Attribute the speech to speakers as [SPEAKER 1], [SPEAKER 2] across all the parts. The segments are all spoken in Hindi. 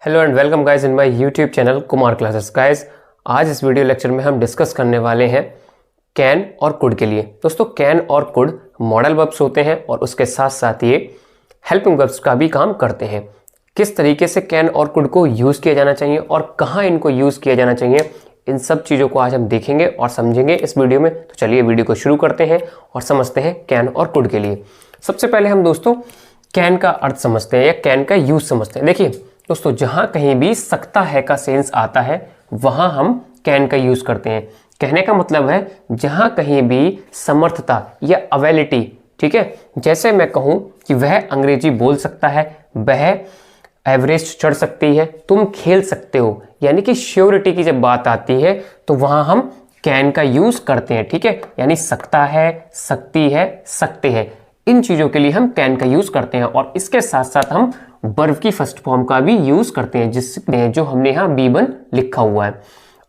[SPEAKER 1] Hello and welcome guys in my YouTube channel Kumar classes. Guys आज इस वीडियो लेक्चर में हम डिस्कस करने वाले हैं कैन और कुड के लिए। दोस्तों कैन और कुड मॉडल वर्ब्स होते हैं और उसके साथ साथ ये हेल्पिंग वर्ब्स का भी काम करते हैं। किस तरीके से कैन और कुड को यूज़ किया जाना चाहिए और कहाँ इनको यूज़ किया जाना चाहिए, इन सब चीज़ों को आज हम देखेंगे और समझेंगे इस वीडियो में। तो चलिए वीडियो को शुरू करते हैं और समझते हैं कैन और कुड के लिए। सबसे पहले हम दोस्तों कैन का अर्थ समझते हैं या कैन का यूज़ समझते हैं। देखिए दोस्तों, जहां कहीं भी सकता है का सेंस आता है वहां हम कैन का यूज करते हैं। कहने का मतलब है जहां कहीं भी समर्थता या अवेलिटी, ठीक है, जैसे मैं कहूं कि वह अंग्रेजी बोल सकता है, वह एवरेज चढ़ सकती है, तुम खेल सकते हो, यानी कि श्योरिटी की जब बात आती है तो वहां हम कैन का यूज करते हैं। ठीक है, यानी सकता है, सकती है, सकते हैं, इन चीजों के लिए हम कैन का यूज करते हैं। और इसके साथ साथ हम वर्ब की फर्स्ट फॉर्म का भी यूज करते हैं, जिसमें जो हमने यहाँ B1 लिखा हुआ है।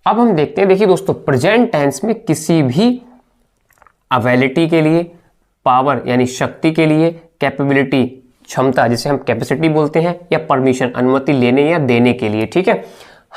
[SPEAKER 1] अब हम देखते हैं, देखिए दोस्तों, प्रेजेंट टेंस में किसी भी अवेलिटी के लिए, पावर यानी शक्ति के लिए, कैपेबिलिटी क्षमता जिसे हम कैपेसिटी बोलते हैं, या परमिशन अनुमति लेने या देने के लिए, ठीक है,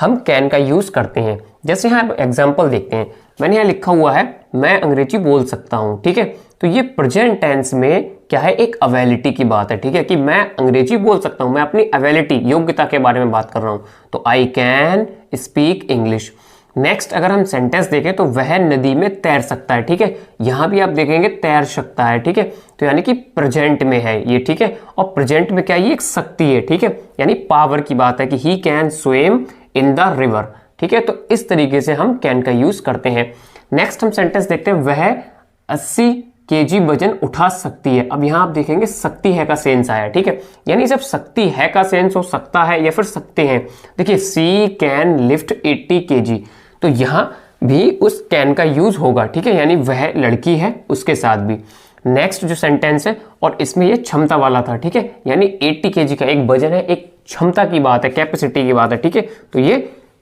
[SPEAKER 1] हम कैन का यूज करते हैं। जैसे यहाँ एग्जाम्पल देखते हैं, मैंने यहाँ लिखा हुआ है मैं अंग्रेजी बोल सकता हूँ। ठीक है, तो ये प्रेजेंट टेंस में क्या है, एक अवेलिटी की बात है। ठीक है, कि मैं अंग्रेजी बोल सकता हूँ, मैं अपनी अवेलिटी योग्यता के बारे में बात कर रहा हूँ, तो I can speak English. Next अगर हम सेंटेंस देखें तो वह नदी में तैर सकता है। ठीक है, यहां भी आप देखेंगे तैर सकता है। ठीक है, तो यानी कि प्रेजेंट में है ये। ठीक है, और प्रेजेंट में क्या ये एक शक्ति है। ठीक है, यानी पावर की बात है कि he can swim in the river. ठीक है, तो इस तरीके से हम कैन का यूज करते हैं। नेक्स्ट हम सेंटेंस देखते हैं, वह 80 kg वजन उठा सकती है। अब यहां आप देखेंगे सकती है का सेंस आया। ठीक है, यानी जब सकती है का सेंस हो सकता है या फिर सकते हैं, देखिए सी कैन लिफ्ट 80 kg, तो यहां भी उस कैन का यूज होगा। ठीक है, यानी वह लड़की है उसके साथ भी। नेक्स्ट जो सेंटेंस है, और इसमें ये क्षमता वाला था। ठीक है, यानी 80 kg का एक वजन है, एक क्षमता की बात है, कैपेसिटी की बात है। ठीक है, तो ये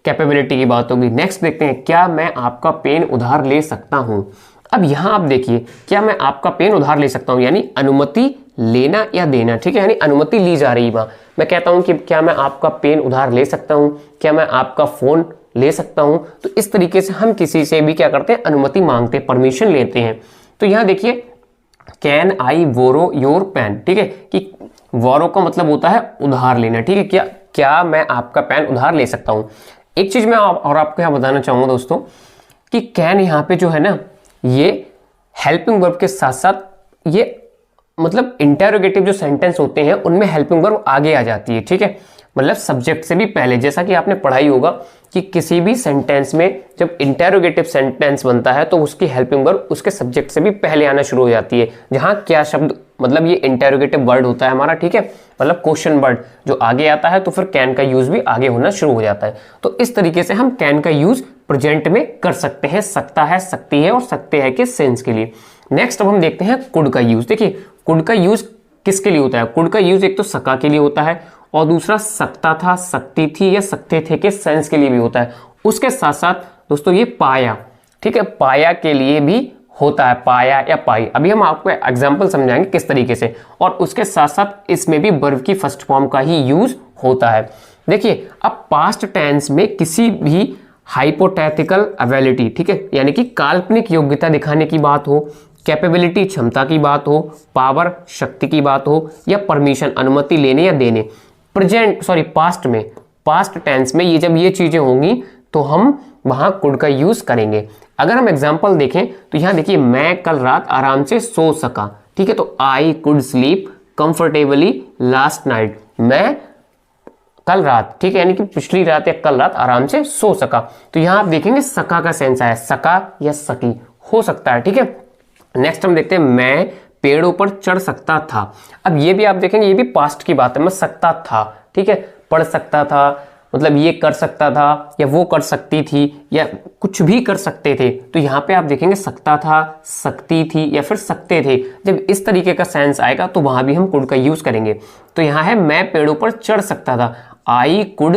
[SPEAKER 1] कैपेबिलिटी की बात होगी। नेक्स्ट देखते हैं, क्या मैं आपका पेन उधार ले सकता हूं। अब यहां आप देखिए, क्या मैं आपका पेन उधार ले सकता हूं, यानी अनुमति लेना या देना। ठीक है, यानी अनुमति ली जा रही है। मैं कहता हूं कि क्या मैं आपका पेन उधार ले सकता हूं, क्या मैं आपका फोन ले सकता हूं, तो इस तरीके से हम किसी से भी क्या करते हैं, अनुमति मांगते हैं, परमिशन लेते हैं। तो यहां देखिए, can I borrow your pen. ठीक है, कि बोरो का मतलब होता है उधार लेना। ठीक है, क्या मैं आपका पेन उधार ले सकता हूं। एक चीज मैं और आपको यहां बताना चाहूंगा दोस्तों, कि कैन यहां पे जो है ना, ये हेल्पिंग वर्ब के साथ साथ ये मतलब इंटेरोगेटिव जो सेंटेंस होते हैं उनमें हेल्पिंग वर्ब आगे आ जाती है। ठीक है, मतलब सब्जेक्ट से भी पहले, जैसा कि आपने पढ़ाई होगा कि किसी भी सेंटेंस में जब इंटेरोगेटिव सेंटेंस बनता है तो उसकी हेल्पिंग वर्ब उसके सब्जेक्ट से भी पहले आना शुरू हो जाती है। जहां क्या शब्द, मतलब ये इंटेरोगेटिव वर्ड होता है हमारा। ठीक है, मतलब क्वेश्चन वर्ड जो आगे आता है तो फिर कैन का यूज भी आगे होना शुरू हो जाता है। तो इस तरीके से हम कैन का यूज प्रेजेंट में कर सकते हैं, सकता है, सकती है और सकते हैं के सेंस के लिए। नेक्स्ट अब हम देखते हैं कुड का यूज। देखिए कुड का यूज किसके लिए होता है। कुड का यूज एक तो सका के लिए होता है और दूसरा सकता था, सकती थी या सकते थे के सेंस के लिए भी होता है। उसके साथ साथ दोस्तों ये पाया, ठीक है, पाया के लिए भी होता है, पाया या पाई। अभी हम आपको एग्जांपल समझाएंगे किस तरीके से। और उसके साथ साथ इसमें भी वर्ब की फर्स्ट फॉर्म का ही यूज होता है। देखिए अब पास्ट टेंस में किसी भी हाइपोथेटिकल एबिलिटी, ठीक है, यानी कि काल्पनिक योग्यता दिखाने की बात हो, कैपेबिलिटी क्षमता की बात हो, पावर शक्ति की बात हो, या परमिशन अनुमति लेने या देने, पास्ट में, पास्ट टेंस में ये जब ये चीजें होंगी तो हम वहां कुड का यूज करेंगे। अगर हम एग्जांपल देखें तो यहां देखिए, मैं कल रात आराम से सो सका। ठीक है, तो I could sleep comfortably last night. मैं कल रात, ठीक है, यानी कि पिछली रात या कल रात आराम से सो सका। तो यहां आप देखेंगे सका का सेंस आया, सका या सकी हो सकता है। ठीक है, नेक्स्ट हम देखते हैं, मैं पेड़ों पर चढ़ सकता था। अब ये भी आप देखेंगे, ये भी पास्ट की बात है, मैं सकता था, ठीक है, पढ़ सकता था, मतलब ये कर सकता था या वो कर सकती थी या कुछ भी कर सकते थे। तो यहाँ पे आप देखेंगे सकता था, सकती थी या फिर सकते थे। जब इस तरीके का सेंस आएगा तो वहां भी हम कुड का यूज करेंगे। तो यहाँ है, मैं पेड़ों पर चढ़ सकता था, आई कुड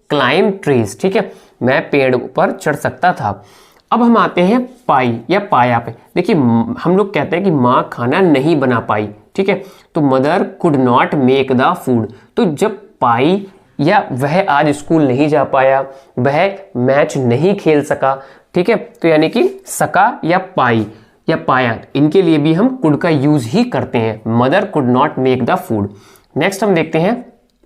[SPEAKER 1] क्लाइंब ट्रीज। ठीक है, मैं पेड़ पर चढ़ सकता था। अब हम आते हैं पाई या पाया पे। देखिए हम लोग कहते हैं कि माँ खाना नहीं बना पाई। ठीक है, तो mother could not make the food. तो जब पाई या वह आज स्कूल नहीं जा पाया, वह मैच नहीं खेल सका। ठीक है, तो यानी कि सका या पाई या पाया, इनके लिए भी हम कुड का यूज ही करते हैं। Mother could not make the food. Next हम देखते हैं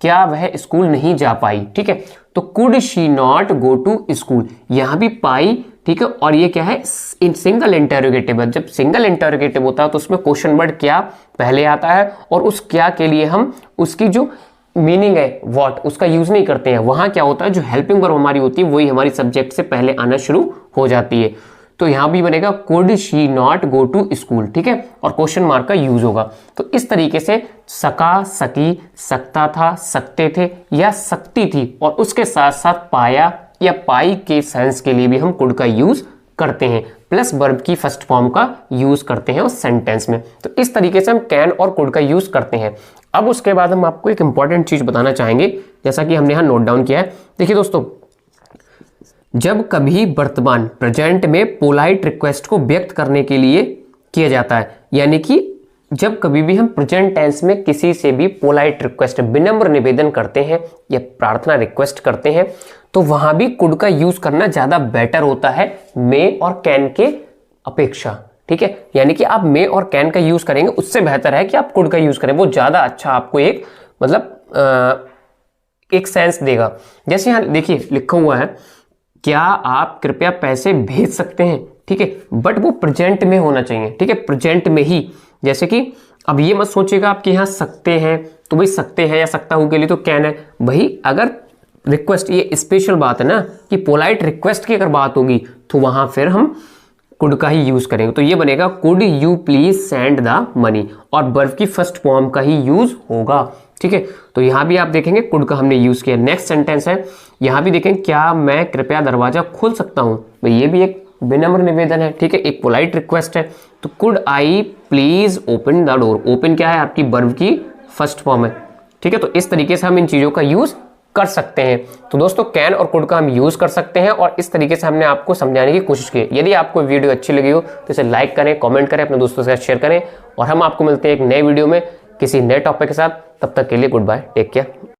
[SPEAKER 1] क्या वह स्कूल नहीं जा पाई। ठीक है, तो could she not go to school, यहां भी पाई। ठीक है, और ये क्या है, इन सिंगल इंटरोगेटिव है। जब सिंगल इंटरोगेटिव होता है तो उसमें क्वेश्चन वर्ड क्या पहले आता है, और उस क्या के लिए हम उसकी जो मीनिंग है व्हाट, उसका यूज नहीं करते हैं। वहां क्या होता है, जो हेल्पिंग वर्ब हमारी होती है वही हमारी सब्जेक्ट से पहले आना शुरू हो जाती है। तो यहां भी बनेगा could she not go to school. ठीक है, और क्वेश्चन मार्क का यूज होगा। तो इस तरीके से सका, सकी, सकता था, सकते थे या सकती थी, और उसके साथ साथ पाया या पाई के सेंस के लिए भी हम कुड का यूज करते हैं, प्लस वर्ब की फर्स्ट फॉर्म का यूज करते हैं उस सेंटेंस में। तो इस तरीके से हम कैन और कुड का यूज करते हैं। अब उसके बाद हम आपको एक इंपॉर्टेंट चीज बताना चाहेंगे, जैसा कि हमने यहां नोट डाउन किया है। देखिए दोस्तों, जब कभी वर्तमान प्रेजेंट में पोलाइट रिक्वेस्ट को व्यक्त करने के लिए किया जाता है, यानी कि जब कभी भी हम प्रेजेंट टेंस में किसी से भी पोलाइट रिक्वेस्ट, विनम्र निवेदन करते हैं या प्रार्थना रिक्वेस्ट करते हैं, तो वहां भी कुड का यूज करना ज्यादा बेटर होता है मे और कैन के अपेक्षा। ठीक है, यानी कि आप मे और कैन का यूज करेंगे, उससे बेहतर है कि आप कुड का यूज करें। वो ज्यादा अच्छा आपको एक मतलब एक सेंस देगा। जैसे यहां देखिए लिखा हुआ है, क्या आप कृपया पैसे भेज सकते हैं। ठीक है, बट वो प्रेजेंट में होना चाहिए। ठीक है, प्रेजेंट में ही। जैसे कि अब ये मत सोचिएगा आपके यहाँ सकते हैं तो भाई सकते हैं या सकता हूं के लिए तो कैन है। भाई अगर रिक्वेस्ट, ये स्पेशल बात है ना कि पोलाइट रिक्वेस्ट की अगर बात होगी तो वहां फिर हम कुड का ही यूज करेंगे। तो ये बनेगा could you please send the money, और वर्ब की फर्स्ट फॉर्म का ही यूज होगा। ठीक है, तो यहां भी आप देखेंगे कुड का हमने यूज किया। नेक्स्ट सेंटेंस है, यहां भी देखें, क्या मैं कृपया दरवाजा खोल सकता हूं। भाई ये भी एक विनम्र निवेदन है। ठीक है, एक पोलाइट रिक्वेस्ट है। तो could I please open the door. Open क्या है, आपकी वर्ब की फर्स्ट फॉर्म है। ठीक है, तो इस तरीके से हम इन चीजों का यूज कर सकते हैं। तो दोस्तों कैन और कुड का हम यूज कर सकते हैं, और इस तरीके से हमने आपको समझाने की कोशिश की। यदि आपको वीडियो अच्छी लगी हो तो इसे लाइक करें, कमेंट करें, अपने दोस्तों के साथ शेयर करें, और हम आपको मिलते हैं एक नए वीडियो में किसी नए टॉपिक के साथ। तब तक के लिए गुड बाय, टेक केयर।